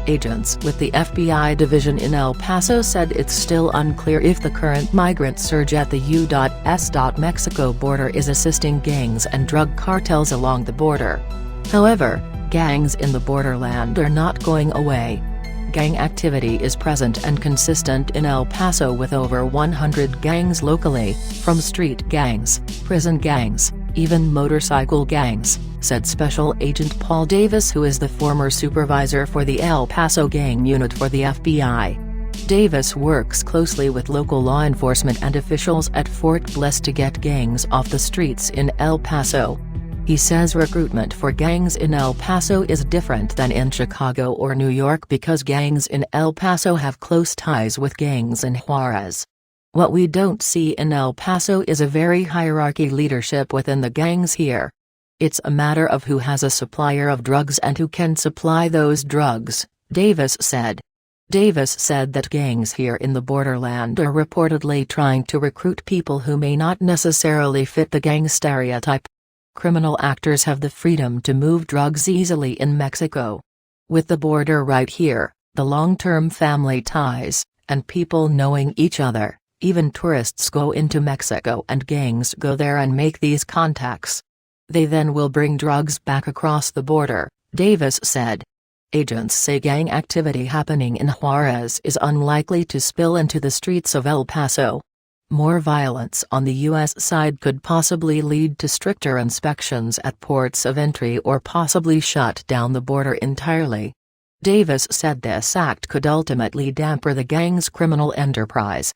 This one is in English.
Agents with the FBI division in El Paso said it's still unclear if the current migrant surge at the U.S. Mexico border is assisting gangs and drug cartels along the border. However, gangs in the borderland are not going away. Gang activity is present and consistent in El Paso with over 100 gangs locally, from street gangs, prison gangs, even motorcycle gangs, said Special Agent Paul Davis, who is the former supervisor for the El Paso gang unit for the FBI. Davis works closely with local law enforcement and officials at Fort Bliss to get gangs off the streets in El Paso. He says recruitment for gangs in El Paso is different than in Chicago or New York because gangs in El Paso have close ties with gangs in Juarez. What we don't see in El Paso is a very hierarchy leadership within the gangs here. It's a matter of who has a supplier of drugs and who can supply those drugs, Davis said. Davis said that gangs here in the borderland are reportedly trying to recruit people who may not necessarily fit the gang stereotype. Criminal actors have the freedom to move drugs easily in Mexico. With the border right here, the long-term family ties, and people knowing each other, even tourists go into Mexico and gangs go there and make these contacts. They then will bring drugs back across the border, Davis said. Agents say gang activity happening in Juarez is unlikely to spill into the streets of El Paso. More violence on the U.S. side could possibly lead to stricter inspections at ports of entry or possibly shut down the border entirely. Davis said this act could ultimately damper the gang's criminal enterprise,